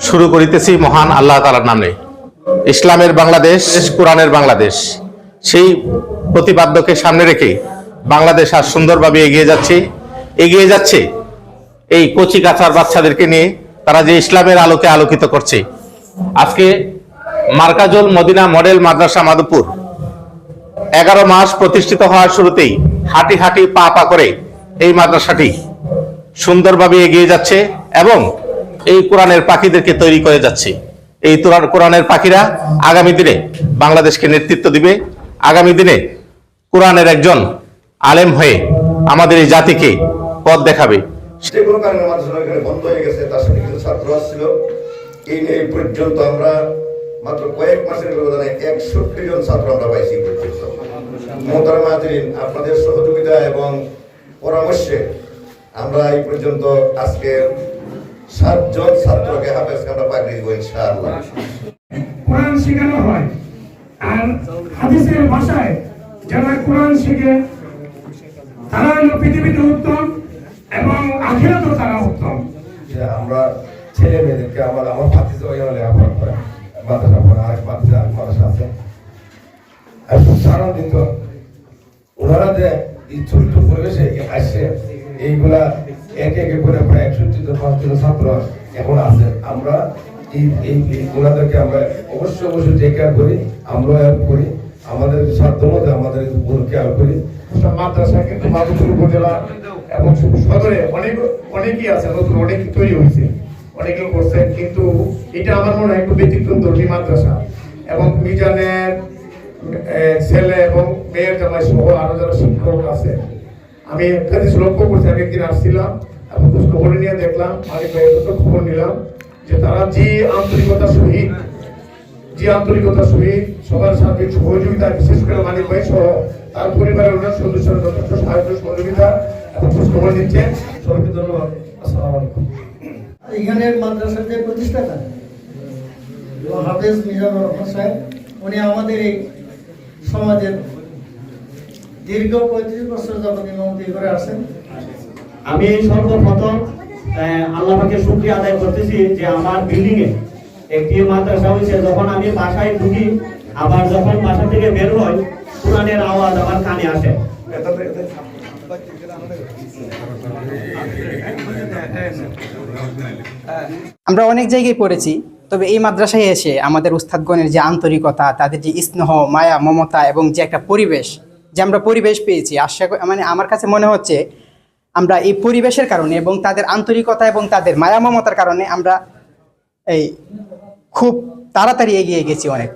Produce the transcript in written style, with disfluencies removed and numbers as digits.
শুরু করিতেছি মহান আল্লাহ তাআলার নামে। ইসলামের বাংলাদেশ, কোরআনের বাংলাদেশ, সেই প্রতিপাদ্যকে সামনে রেখে বাংলাদেশ আজ সুন্দরভাবে এগিয়ে যাচ্ছে এই কচি কাঁচার বাচ্চাদেরকে নিয়ে। তারা যে ইসলামের আলোকে আলোকিত করছে। আজকে মার্কাজুল মদিনা মডেল মাদ্রাসা মাধবপুর 11 মাস প্রতিষ্ঠিত হওয়ার শুরুতেই হাঁটি হাঁটি পা পা করে এই মাদ্রাসাটি সুন্দরভাবে এগিয়ে যাচ্ছে এবং এই কোরআনের পাখিদেরকে তৈরি করে যাচ্ছে। এই কোরআনের পাখিরা আগামী দিনে বাংলাদেশকে নেতৃত্ব দিবে, আগামী দিনে কোরআনের একজন আলেম হয়ে আমাদের এই জাতিকে পথ দেখাবে। যে কোনো কারণে মাদ্রাসা এখানে বন্ধ হয়ে গেছে, তার সাথে কিছু ছাত্র আসছিল। এই পর্যন্ত আমরা মাত্র কয়েক মাসের ব্যবধানে 61 জন ছাত্র আমরা পাইছি পর্যন্ত। মোহতারাম হাজিরিন, আপনাদের সহযোগিতা এবং পরামর্শে আমরা এই পর্যন্ত আজকে 7 জন ছাত্রকে হাফেজকে আমরা পাকড়ি দিব ইনশাআল্লাহ। কোরআন শেখানো হয় আর হাদিসের ভাষায় যারা কোরআন শিখে তারা হলো পৃথিবীতে উত্তম এবং আখিরাতেও তারা উত্তম। আমরা ছেলে মেয়েদেরকে আমার ভাতিজা লেখাপড়া করে মাদ্রাসা পড়ে, আরেক মাদ্রাসা আছে। সারাদিন ওনারা যে এই ছোট্ট পরিবেশে আসছে, এইগুলা একে একে করে প্রায় 61 জন 5 জন ছাত্র এখন আছে। আমরা এই ওনাদেরকে আমরা অবশ্যই টেক কেয়ার করি, আমরা হেল্প করি, আমাদের সাধ্য মধ্যে আমাদের কেয়ার করি। মাদ্রাসা কিন্তু মাধবপুর উপজেলা এবং সদরে অনেকেই আছে, নতুন অনেক তৈরি হয়েছে, অনেকেই করছেন, কিন্তু এটা আমার মনে হয় একটু ব্যতিক্রম ধর্মী মাদ্রাসা। এবং মিজানের ছেলে এবং মেয়ের জামাই সহ আরো যারা শিক্ষক আছে, আমি একটা জিনিস লক্ষ্য করছি। আমি একদিন আসছিলাম এবং খবর নিয়ে দেখলাম, মালিক ভাইয়ের খবর নিলাম যে তারা যে আন্তরিকতার সহিত সবার সার্বিক সহযোগিতা, বিশেষ করে মালিক ভাই সহ তার পরিবারের অন্যান্য সদস্যরা যথেষ্ট সাহায্য সহযোগিতা এবং খবর দিচ্ছেন। সবাইকে ধন্যবাদ। আসসালামু আলাইকুম। এখানের মাদ্রাসার যে প্রতিষ্ঠাতা হাফেজ মিজানুর রহমান সাহেব, উনি আমাদের এই সমাজের দীর্ঘ 35 বছর যাবত ইমামতি করে আসেন। আমি সর্বপ্রথম আল্লাহ পাকের শুকরিয়া আদায় করতেছি যে আমার বিল্ডিং এ একটি মাদ্রাসা হয়েছে। যখন আমি বাসায় ঢুকি, আবার যখন বাসা থেকে বের হই, কোরআনের আওয়াজ আমার কানে আসে। আমরা অনেক জায়গায় পড়েছি, তবে এই মাদ্রাসায় এসে আমাদের উস্তাদগণের যে আন্তরিকতা, তাদের যে স্নেহ, মায়া, মমতা এবং যে একটা পরিবেশ, যে আমরা পরিবেশ পেয়েছি, মানে আমার কাছে মনে হচ্ছে আমরা এই পরিবেশের কারণে এবং তাদের আন্তরিকতা এবং তাদের মায়া মমতার কারণে আমরা এই খুব তাড়াতাড়ি এগিয়ে গেছি অনেক।